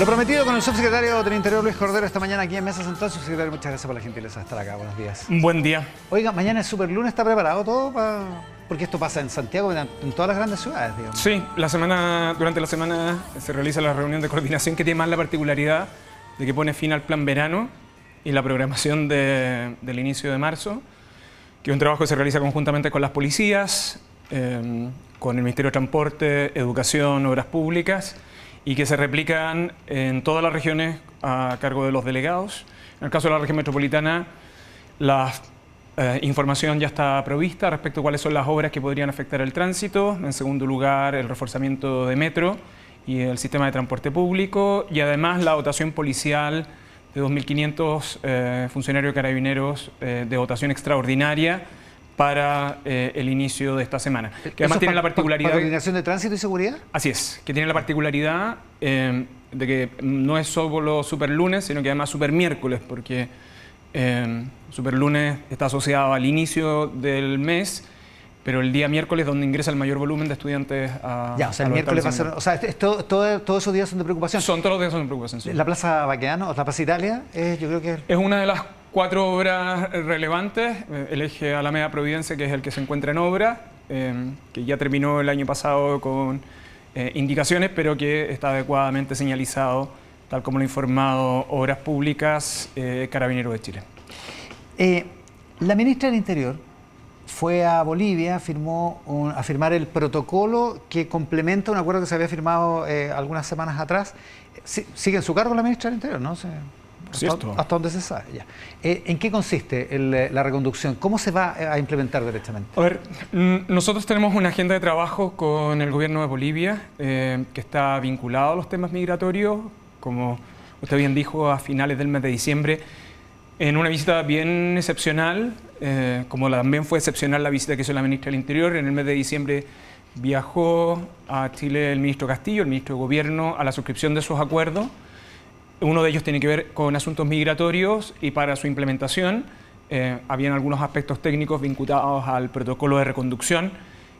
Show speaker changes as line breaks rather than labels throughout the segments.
Lo prometido con el subsecretario del Interior, Luis Cordero, esta mañana aquí en Mesa Central. Subsecretario, muchas gracias por la gentileza de estar acá. Buenos días.
Buen día.
Oiga, mañana es Superlunes, ¿está preparado todo para...? Porque esto pasa en Santiago, en todas las grandes ciudades, digamos.
Sí, durante la semana se realiza la reunión de coordinación que tiene más la particularidad de que pone fin al plan verano y la programación del inicio de marzo, que es un trabajo que se realiza conjuntamente con las policías, con el Ministerio de Transporte, Educación, Obras Públicas, y que se replican en todas las regiones a cargo de los delegados. En el caso de la región metropolitana, la información ya está provista respecto a cuáles son las obras que podrían afectar el tránsito. En segundo lugar, el reforzamiento de metro y el sistema de transporte público, y además la dotación policial de 2.500 funcionarios carabineros de dotación extraordinaria para el inicio de esta semana. Que además tiene la particularidad...
¿Para coordinación de tránsito y seguridad?
Así es, que tiene la particularidad de que no es solo Superlunes, sino que además Supermiércoles, porque Superlunes está asociado al inicio del mes, pero el día miércoles donde ingresa el mayor volumen de estudiantes a...
Ya, o sea, el miércoles va a ser... O sea, todos esos días son de preocupación.
Todos los días son de preocupación, sí.
La Plaza Baqueano, o la Plaza Italia, yo creo que...
Es una de las 4 obras relevantes, el eje Alameda Providencia, que es el que se encuentra en obra, que ya terminó el año pasado con indicaciones, pero que está adecuadamente señalizado, tal como lo ha informado Obras Públicas, Carabineros de Chile.
La ministra del Interior fue a Bolivia, a firmar el protocolo que complementa un acuerdo que se había firmado algunas semanas atrás. ¿Sigue en su cargo la ministra del Interior, no? Hasta donde se sabe. Ya. ¿En qué consiste la reconducción? ¿Cómo se va a implementar derechamente?
A ver, nosotros tenemos una agenda de trabajo con el gobierno de Bolivia que está vinculado a los temas migratorios, como usted bien dijo, a finales del mes de diciembre, en una visita bien excepcional, como también fue excepcional la visita que hizo la ministra del Interior. En el mes de diciembre viajó a Chile el ministro Castillo, el ministro de Gobierno, a la suscripción de esos acuerdos. Uno de ellos tiene que ver con asuntos migratorios, y para su implementación habían algunos aspectos técnicos vinculados al protocolo de reconducción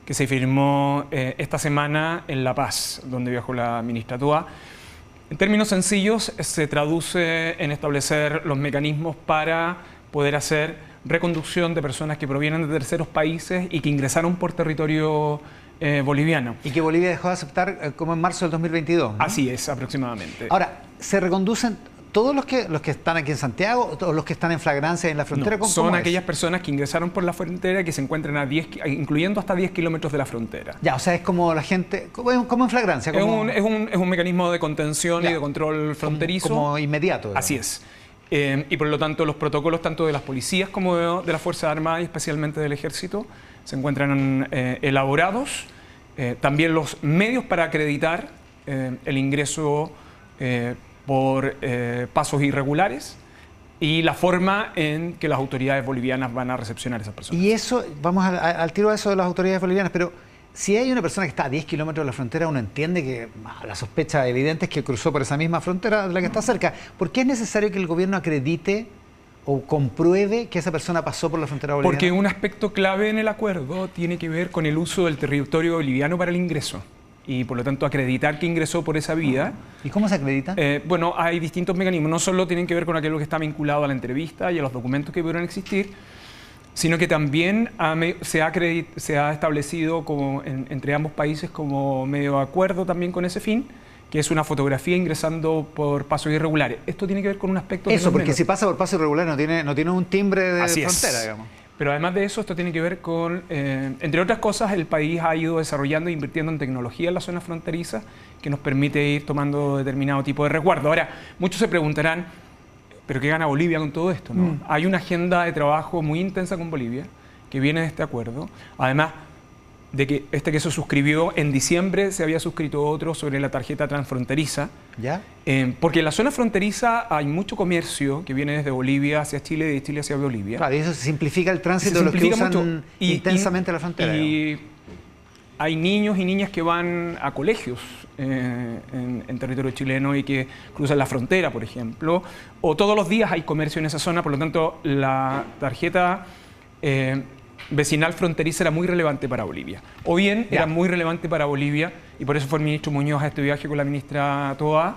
que se firmó esta semana en La Paz, donde viajó la ministra Toa. En términos sencillos, se traduce en establecer los mecanismos para poder hacer reconducción de personas que provienen de terceros países y que ingresaron por territorio boliviano.
Y que Bolivia dejó de aceptar como en marzo del 2022, ¿no?
Así es, aproximadamente.
Ahora, ¿se reconducen todos los que están aquí en Santiago o los que están en flagrancia en la frontera?
No, son aquellas personas que ingresaron por la frontera, que se encuentran a 10, incluyendo hasta 10 kilómetros de la frontera.
Ya, o sea, es como la gente, como en flagrancia. Como...
Es un mecanismo de contención y de control fronterizo.
Como inmediato. Digamos.
Así es. Y por lo tanto los protocolos tanto de las policías como de las Fuerzas Armadas y especialmente del Ejército se encuentran elaborados. También los medios para acreditar el ingreso por pasos irregulares y la forma en que las autoridades bolivianas van a recepcionar a esas personas.
Y eso, vamos al tiro de eso de las autoridades bolivianas, pero si hay una persona que está a 10 kilómetros de la frontera, uno entiende que la sospecha evidente es que cruzó por esa misma frontera de la que está cerca. ¿Por qué es necesario que el gobierno acredite o compruebe que esa persona pasó por la frontera boliviana?
Porque un aspecto clave en el acuerdo tiene que ver con el uso del territorio boliviano para el ingreso. Y por lo tanto acreditar que ingresó por esa vía.
¿Y cómo se acredita?
Bueno, hay distintos mecanismos. No solo tienen que ver con aquello que está vinculado a la entrevista y a los documentos que pudieron existir, sino que también se ha establecido como entre ambos países como medio de acuerdo también con ese fin, que es una fotografía ingresando por pasos irregulares. Esto tiene que ver con un aspecto...
Eso, porque si pasa por paso irregular no tiene un timbre de frontera, digamos.
Pero además de eso, esto tiene que ver con, entre otras cosas, el país ha ido desarrollando e invirtiendo en tecnología en la zona fronteriza que nos permite ir tomando determinado tipo de resguardo. Ahora, muchos se preguntarán, ¿pero qué gana Bolivia con todo esto? ¿No? Hay una agenda de trabajo muy intensa con Bolivia que viene de este acuerdo. Además de que que se suscribió en diciembre, se había suscrito otro sobre la tarjeta transfronteriza.
¿Ya?
Porque en la zona fronteriza hay mucho comercio que viene desde Bolivia hacia Chile y de Chile hacia Bolivia.
Claro, y eso se simplifica el tránsito de los que usan intensamente la frontera.
Y hay niños y niñas que van a colegios en territorio chileno y que cruzan la frontera, por ejemplo. O todos los días hay comercio en esa zona, por lo tanto la tarjeta vecinal fronteriza era muy relevante para Bolivia. O bien era muy relevante para Bolivia, y por eso fue el ministro Muñoz a este viaje con la ministra Toa,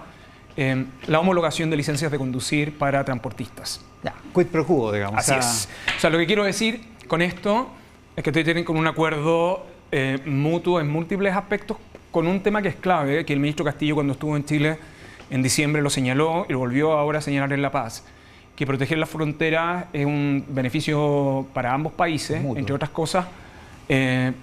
la homologación de licencias de conducir para transportistas.
Ya, quid pro quo, digamos.
Así es. O sea, lo que quiero decir con esto es que ustedes tienen con un acuerdo mutuo en múltiples aspectos con un tema que es clave, que el ministro Castillo cuando estuvo en Chile en diciembre lo señaló y lo volvió ahora a señalar en La Paz, que proteger las fronteras es un beneficio para ambos países, mutuo, entre otras cosas,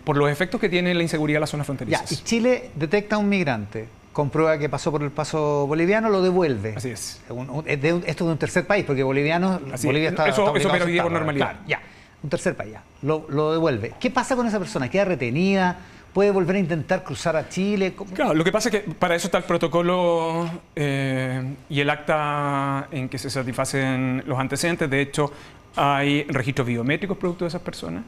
por los efectos que tiene la inseguridad en las zonas fronterizas.
Ya, y Chile detecta a un migrante, comprueba que pasó por el paso boliviano, lo devuelve.
Así es.
Esto es de un tercer país, porque Bolivia está
eso
obligado
pero vive
a
con normalidad.
Claro, ya, un tercer país, ya. Lo devuelve. ¿Qué pasa con esa persona? ¿Queda retenida? ¿Puede volver a intentar cruzar a Chile? ¿Cómo?
Claro, lo que pasa es que para eso está el protocolo y el acta en que se satisfacen los antecedentes. De hecho, hay registros biométricos producto de esas personas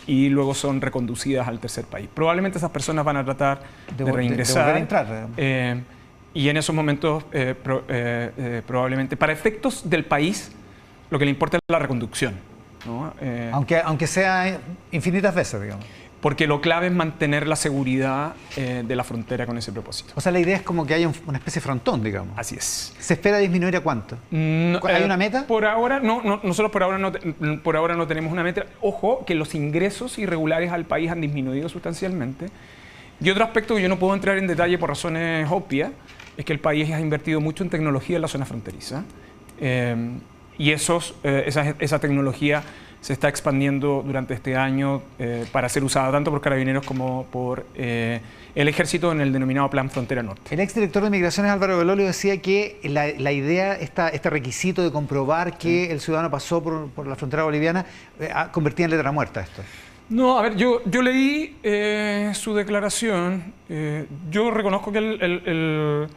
y luego son reconducidas al tercer país. Probablemente esas personas van a tratar de reingresar.
De volver a entrar.
Y en esos momentos, probablemente, para efectos del país, lo que le importa es la reconducción, ¿no?
Aunque sea infinitas veces, digamos.
Porque lo clave es mantener la seguridad de la frontera con ese propósito.
O sea, la idea es como que haya una especie de frontón, digamos.
Así es.
¿Se espera disminuir a cuánto?
No,
¿Hay una meta?
Por ahora, nosotros por ahora no tenemos una meta. Ojo, que los ingresos irregulares al país han disminuido sustancialmente. Y otro aspecto que yo no puedo entrar en detalle por razones obvias, es que el país ha invertido mucho en tecnología en la zona fronteriza. Y esa tecnología se está expandiendo durante este año para ser usada tanto por Carabineros como por el Ejército en el denominado Plan Frontera Norte.
El exdirector de Migraciones, Álvaro Belolio, decía que la idea, este requisito de comprobar que el ciudadano pasó por la frontera boliviana, convertía en letra muerta esto.
No, a ver, yo leí su declaración. Yo reconozco que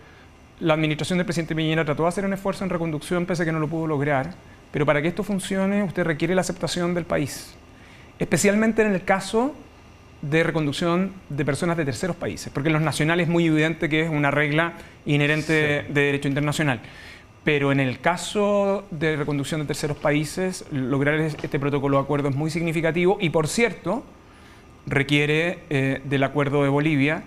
la administración del presidente Piñera trató de hacer un esfuerzo en reconducción, pese a que no lo pudo lograr. Pero para que esto funcione, usted requiere la aceptación del país, especialmente en el caso de reconducción de personas de terceros países, porque en los nacionales es muy evidente que es una regla inherente de derecho internacional. Pero en el caso de reconducción de terceros países, lograr este protocolo de acuerdo es muy significativo y, por cierto, requiere del acuerdo de Bolivia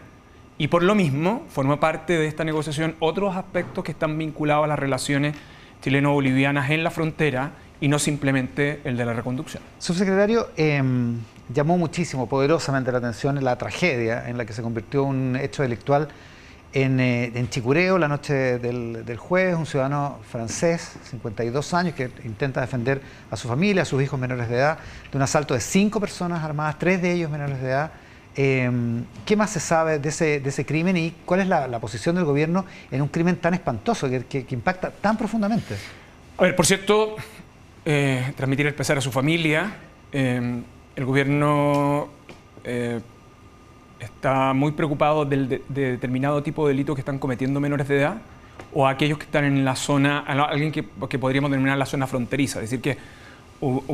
y, por lo mismo, forma parte de esta negociación otros aspectos que están vinculados a las relaciones chileno-bolivianas en la frontera y no simplemente el de la reconducción.
Subsecretario, llamó muchísimo, poderosamente la atención la tragedia en la que se convirtió un hecho delictual en Chicureo la noche del jueves. Un ciudadano francés, 52 años, que intenta defender a su familia, a sus hijos menores de edad, de un asalto de 5 personas armadas, 3 de ellos menores de edad. ¿Qué más se sabe de ese crimen y cuál es la posición del gobierno en un crimen tan espantoso que impacta tan profundamente?
A ver, por cierto, transmitir el pesar a su familia. El gobierno está muy preocupado de determinado tipo de delitos que están cometiendo menores de edad o aquellos que están en la zona, alguien que podríamos denominar la zona fronteriza, es decir, que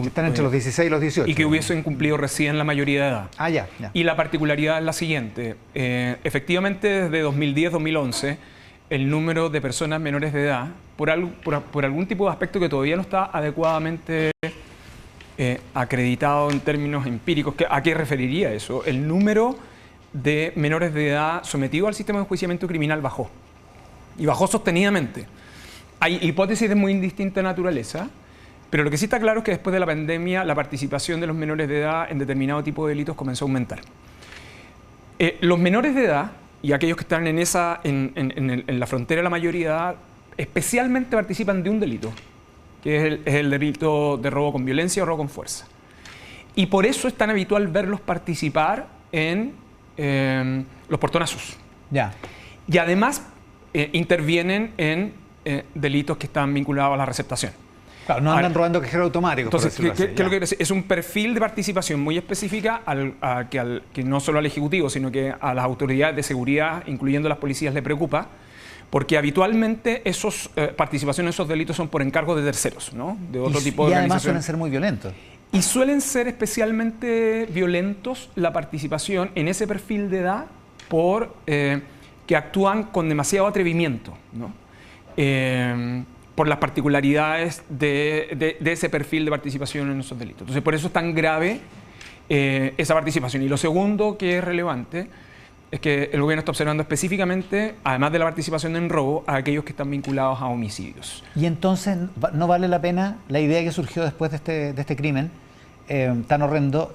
están entre los 16 y los 18.
Y que hubiesen cumplido recién la mayoría de edad.
Ah, ya.
Y la particularidad es la siguiente. Efectivamente, desde 2010-2011, el número de personas menores de edad, por algún tipo de aspecto que todavía no está adecuadamente acreditado en términos empíricos, ¿a qué referiría eso? El número de menores de edad sometidos al sistema de enjuiciamiento criminal bajó. Y bajó sostenidamente. Hay hipótesis de muy indistinta naturaleza. Pero lo que sí está claro es que después de la pandemia la participación de los menores de edad en determinado tipo de delitos comenzó a aumentar. Los menores de edad y aquellos que están en la frontera de la mayoría de edad especialmente participan de un delito, que es el delito de robo con violencia o robo con fuerza. Y por eso es tan habitual verlos participar en los portonazos.
Ya.
Y además intervienen en delitos que están vinculados a la receptación.
Claro, no andan robando cajero automático.
Entonces, ¿qué es lo que es un perfil de participación muy específica que no solo al Ejecutivo, sino que a las autoridades de seguridad, incluyendo las policías, le preocupa, porque habitualmente participación en esos delitos son por encargo de terceros, ¿no? De otro tipo de organización. Y
además suelen ser muy violentos.
Y suelen ser especialmente violentos la participación en ese perfil de edad que actúan con demasiado atrevimiento, ¿no? Por las particularidades de ese perfil de participación en esos delitos. Entonces, por eso es tan grave esa participación. Y lo segundo que es relevante es que el gobierno está observando específicamente, además de la participación en robo, a aquellos que están vinculados a homicidios.
Y entonces, ¿no vale la pena la idea que surgió después de este crimen tan horrendo,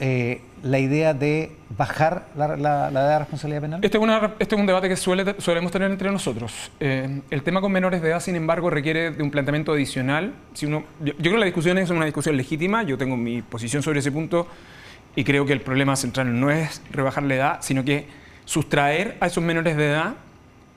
la idea de bajar la edad de responsabilidad penal?
Este es un debate que solemos tener entre nosotros. El tema con menores de edad, sin embargo, requiere de un planteamiento adicional. Yo creo que la discusión es una discusión legítima, yo tengo mi posición sobre ese punto y creo que el problema central no es rebajar la edad, sino que sustraer a esos menores de edad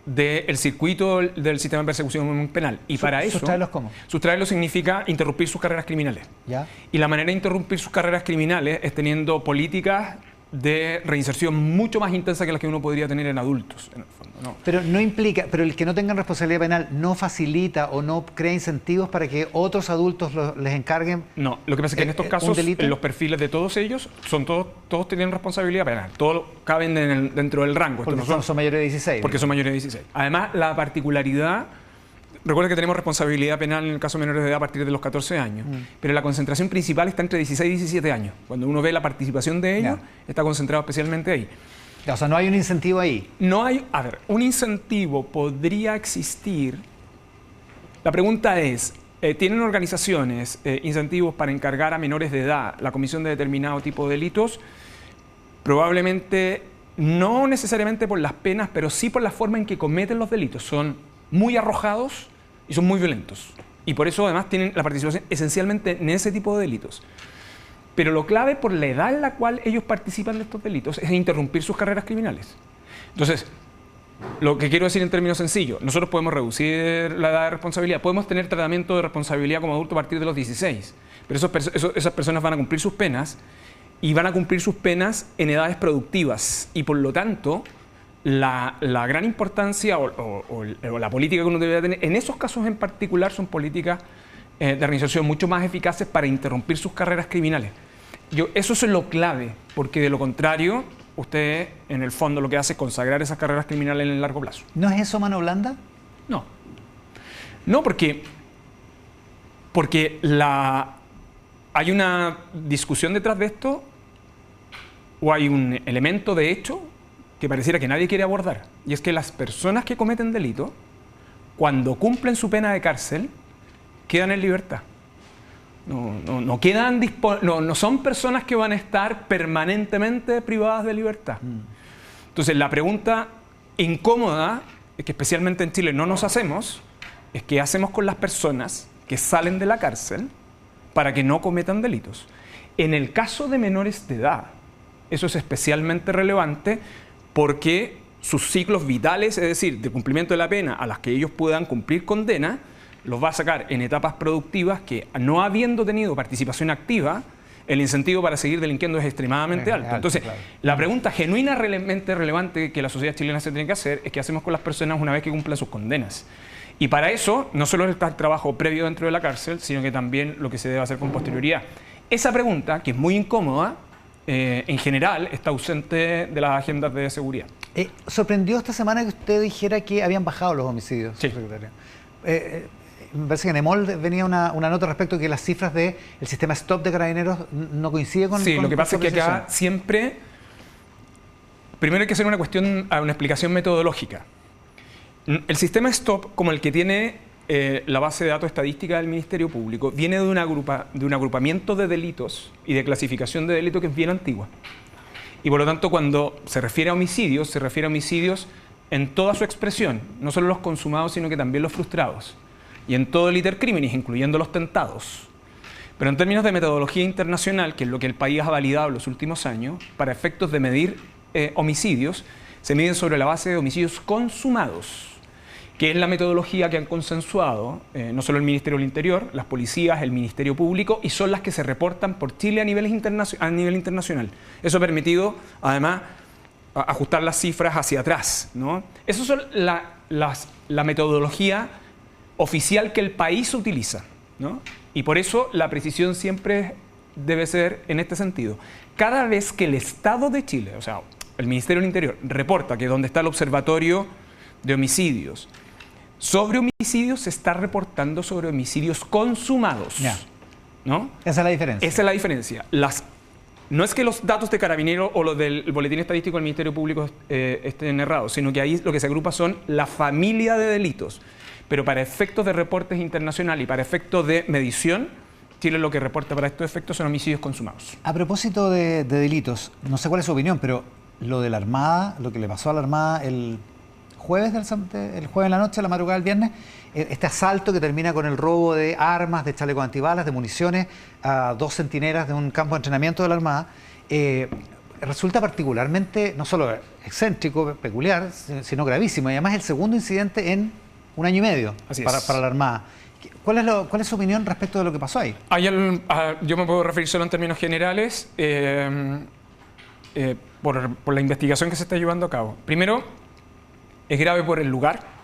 del circuito del sistema de persecución penal. Y para eso...
¿Sustraerlos cómo?
Sustraerlos significa interrumpir sus carreras criminales.
¿Ya?
Y la manera de interrumpir sus carreras criminales es teniendo políticas de reinserción mucho más intensa que las que uno podría tener en adultos, en el fondo, ¿no?
Pero no implica, pero el que no tengan responsabilidad penal no facilita o no crea incentivos para que otros adultos les encarguen.
No, lo que pasa es que en estos casos, en los perfiles de todos ellos, todos tienen responsabilidad penal, todos caben dentro del rango.
Porque son mayores de 16.
Porque son mayores de 16. Además, la particularidad... Recuerda que tenemos responsabilidad penal en el caso de menores de edad a partir de los 14 años, pero la concentración principal está entre 16 y 17 años. Cuando uno ve la participación de ellos, está concentrado especialmente ahí.
O sea, no hay un incentivo ahí.
No hay, a ver, un incentivo podría existir. La pregunta es, ¿tienen organizaciones incentivos para encargar a menores de edad la comisión de determinado tipo de delitos? Probablemente no necesariamente por las penas, pero sí por la forma en que cometen los delitos. Son muy arrojados y son muy violentos. Y por eso además tienen la participación esencialmente en ese tipo de delitos. Pero lo clave por la edad en la cual ellos participan de estos delitos es interrumpir sus carreras criminales. Entonces, lo que quiero decir en términos sencillos, nosotros podemos reducir la edad de responsabilidad, podemos tener tratamiento de responsabilidad como adulto a partir de los 16, pero esas personas van a cumplir sus penas y van a cumplir sus penas en edades productivas y por lo tanto la gran importancia o la política que uno debería tener en esos casos en particular son políticas de reinserción mucho más eficaces para interrumpir sus carreras criminales. Eso es lo clave, porque de lo contrario, usted en el fondo lo que hace es consagrar esas carreras criminales en el largo plazo.
¿No es eso mano blanda?
No. No, porque hay una discusión detrás de esto o hay un elemento de hecho que pareciera que nadie quiere abordar, y es que las personas que cometen delito, cuando cumplen su pena de cárcel, quedan en libertad. No son personas que van a estar permanentemente privadas de libertad. Entonces, la pregunta incómoda, es que especialmente en Chile no nos hacemos, es qué hacemos con las personas que salen de la cárcel para que no cometan delitos. En el caso de menores de edad, eso es especialmente relevante porque sus ciclos vitales, es decir, de cumplimiento de la pena a las que ellos puedan cumplir condena, los va a sacar en etapas productivas que, no habiendo tenido participación activa, el incentivo para seguir delinquiendo es extremadamente alto. Entonces, claro, la pregunta genuinamente relevante que la sociedad chilena se tiene que hacer es qué hacemos con las personas una vez que cumplan sus condenas. Y para eso, no solo está el trabajo previo dentro de la cárcel, sino que también lo que se debe hacer con posterioridad. Esa pregunta, que es muy incómoda, en general está ausente de las agendas de seguridad.
¿Sorprendió esta semana que usted dijera que habían bajado los homicidios,
sí,
secretario? Me parece que en EMOL venía una nota respecto a que las cifras del sistema STOP de Carabineros no coinciden con...
Sí, lo que pasa es que acá siempre... Primero hay que hacer una explicación metodológica. El sistema STOP, como el que tiene la base de datos estadística del Ministerio Público, viene de un agrupamiento de delitos y de clasificación de delitos que es bien antigua. Y por lo tanto, cuando se refiere a homicidios, se refiere a homicidios en toda su expresión, no solo los consumados, sino que también los frustrados. Y en todo el iter criminis, incluyendo los tentados. Pero en términos de metodología internacional, que es lo que el país ha validado en los últimos años, para efectos de medir homicidios, se miden sobre la base de homicidios consumados, que es la metodología que han consensuado no solo el Ministerio del Interior, las policías, el Ministerio Público, y son las que se reportan por Chile a nivel internacional. Eso ha permitido, además, ajustar las cifras hacia atrás, ¿no? Esa es la metodología oficial que el país utiliza, ¿no? Y por eso la precisión siempre debe ser en este sentido. Cada vez que el Estado de Chile, o sea, el Ministerio del Interior, reporta que donde está el observatorio de homicidios, sobre homicidios se está reportando sobre homicidios consumados, ¿no?
Esa es la diferencia.
Esa es la diferencia. no es que los datos de Carabineros o los del Boletín Estadístico del Ministerio Público estén errados, sino que ahí lo que se agrupa son la familia de delitos. Pero para efectos de reportes internacionales y para efectos de medición, Chile lo que reporta para estos efectos son homicidios consumados.
A propósito de delitos, no sé cuál es su opinión, pero lo de la Armada, lo que le pasó a la Armada el jueves en la noche, a la madrugada del viernes, este asalto que termina con el robo de armas, de chalecos antibalas, de municiones a 2 centinelas de un campo de entrenamiento de la Armada, resulta particularmente, no solo excéntrico, peculiar, sino gravísimo. Y además el segundo incidente en 1 año y medio para la Armada. ¿Cuál es su opinión respecto de lo que pasó ahí?
Yo me puedo referir solo en términos generales por la investigación que se está llevando a cabo. Primero, es grave por el lugar.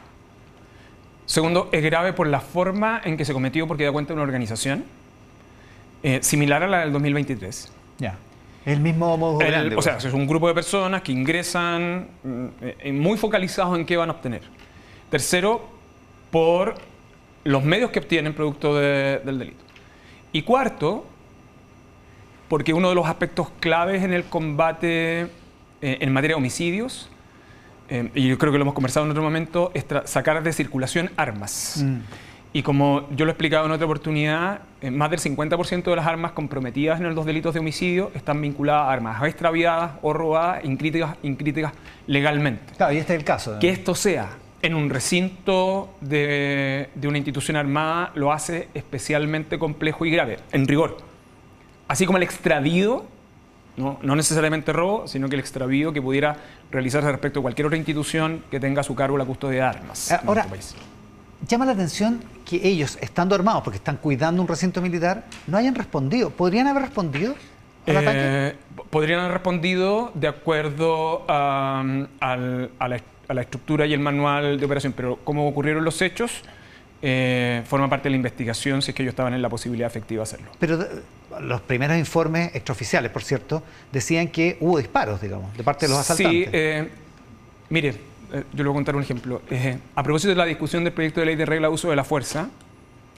Segundo, es grave por la forma en que se cometió, porque da cuenta de una organización similar a la del 2023.
Ya. El mismo modo grande.
O sea, es un grupo de personas que ingresan muy focalizados en qué van a obtener. Tercero, por los medios que obtienen producto del delito. Y cuarto, porque uno de los aspectos claves en el combate en materia de homicidios, y yo creo que lo hemos conversado en otro momento, es sacar de circulación armas. Y como yo lo he explicado en otra oportunidad, más del 50% de las armas comprometidas en los delitos de homicidio están vinculadas a armas extraviadas o robadas, incríticas legalmente.
Claro, y este es el caso.
Que esto sea en un recinto de una institución armada lo hace especialmente complejo y grave, en rigor. Así como el extravío, no necesariamente robo, sino que el extravío que pudiera realizarse respecto a cualquier otra institución que tenga a su cargo la custodia de armas.
Ahora, llama la atención que ellos, estando armados, porque están cuidando un recinto militar, no hayan respondido. ¿Podrían haber respondido al ataque?
Podrían haber respondido de acuerdo a la estructura y el manual de operación, pero como ocurrieron los hechos, forma parte de la investigación si es que ellos estaban en la posibilidad efectiva de hacerlo.
Pero los primeros informes extraoficiales, por cierto, decían que hubo disparos, digamos, de parte de los asaltantes.
Sí, mire, yo le voy a contar un ejemplo. A propósito de la discusión del proyecto de ley de regla de uso de la fuerza,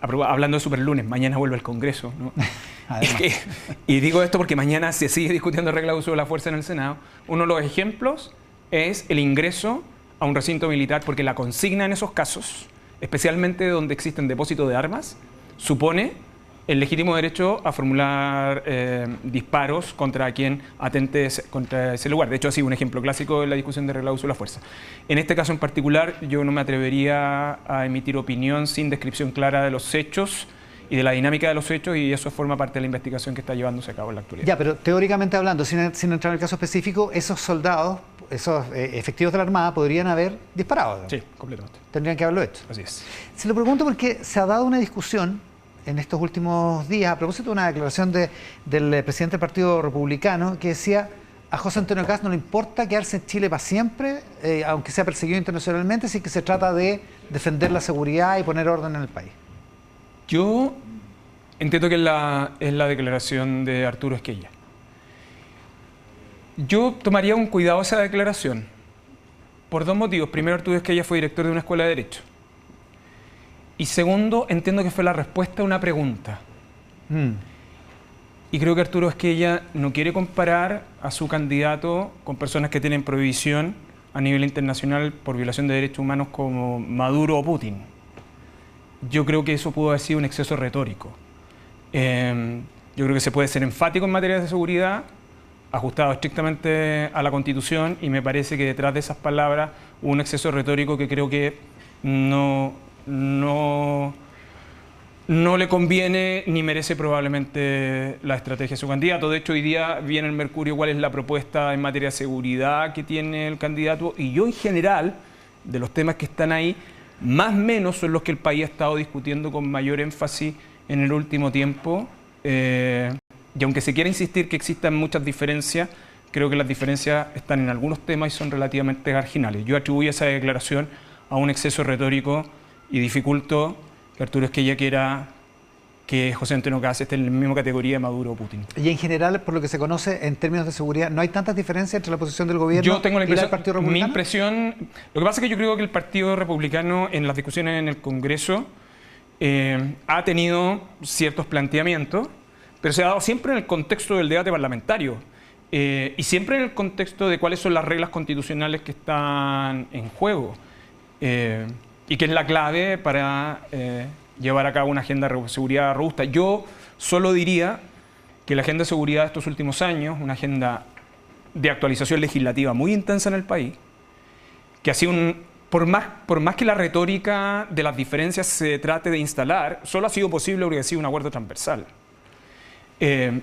hablando de superlunes, mañana vuelve al Congreso, ¿no? Y digo esto porque mañana se sigue discutiendo regla de uso de la fuerza en el Senado. Uno de los ejemplos es el ingreso a un recinto militar, porque la consigna en esos casos, especialmente donde existen depósitos de armas, supone el legítimo derecho a formular disparos contra quien atente contra ese lugar. De hecho, ha sido un ejemplo clásico de la discusión de regla de uso de la fuerza. En este caso en particular, yo no me atrevería a emitir opinión sin descripción clara de los hechos y de la dinámica de los hechos, y eso forma parte de la investigación que está llevándose a cabo en la actualidad.
Ya, pero teóricamente hablando, sin entrar en el caso específico, esos soldados, esos efectivos de la Armada podrían haber disparado, ¿no?
Sí, completamente.
Tendrían que haberlo hecho.
Así es.
Se lo pregunto porque se ha dado una discusión en estos últimos días a propósito de una declaración del presidente del Partido Republicano que decía: a José Antonio Kast no le importa quedarse en Chile para siempre, aunque sea perseguido internacionalmente, si que se trata de defender la seguridad y poner orden en el país.
Yo entiendo que es la declaración de Arturo Esquella. Yo tomaría con cuidado esa declaración por 2 motivos. Primero, Arturo Esquella fue director de una escuela de Derecho. Y segundo, entiendo que fue la respuesta a una pregunta. Y creo que Arturo Esquella no quiere comparar a su candidato con personas que tienen prohibición a nivel internacional por violación de derechos humanos como Maduro o Putin. Yo creo que eso pudo haber sido un exceso retórico. Yo creo que se puede ser enfático en materia de seguridad, ajustado estrictamente a la Constitución, y me parece que detrás de esas palabras hubo un exceso retórico que creo que no le conviene ni merece probablemente la estrategia de su candidato. De hecho, hoy día viene el Mercurio cuál es la propuesta en materia de seguridad que tiene el candidato, y yo en general, de los temas que están ahí, más o menos son los que el país ha estado discutiendo con mayor énfasis en el último tiempo. Y aunque se quiera insistir que existan muchas diferencias, creo que las diferencias están en algunos temas y son relativamente marginales. Yo atribuyo esa declaración a un exceso retórico y dificulto que Arturo Esquella quiera que José Antonio Kast esté en la misma categoría de Maduro o Putin.
Y en general, por lo que se conoce en términos de seguridad, ¿no hay tantas diferencias entre la posición del gobierno
yo tengo la impresión,
y la del Partido Republicano?
Mi impresión, lo que pasa es que yo creo que el Partido Republicano en las discusiones en el Congreso ha tenido ciertos planteamientos, pero se ha dado siempre en el contexto del debate parlamentario y siempre en el contexto de cuáles son las reglas constitucionales que están en juego y que es la clave para llevar a cabo una agenda de seguridad robusta. Yo solo diría que la agenda de seguridad de estos últimos años, una agenda de actualización legislativa muy intensa en el país, que ha sido por más que la retórica de las diferencias se trate de instalar, solo ha sido posible porque ha sido un acuerdo transversal.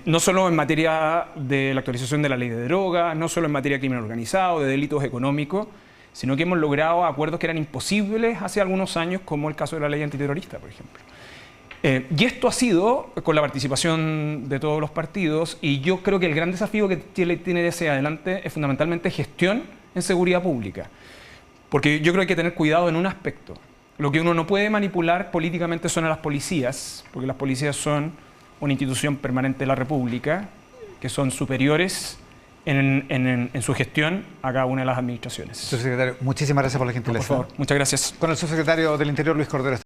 No solo en materia de la actualización de la ley de drogas, no solo en materia de crimen organizado, de delitos económicos, sino que hemos logrado acuerdos que eran imposibles hace algunos años, como el caso de la ley antiterrorista, por ejemplo. Y esto ha sido con la participación de todos los partidos, y yo creo que el gran desafío que Chile tiene hacia adelante es fundamentalmente gestión en seguridad pública. Porque yo creo que hay que tener cuidado en un aspecto. Lo que uno no puede manipular políticamente son a las policías, porque las policías son una institución permanente de la República, que son superiores en su gestión a cada una de las administraciones.
Subsecretario, muchísimas gracias por la gentileza.
Por favor, muchas gracias.
Con el subsecretario del Interior, Luis Cordero.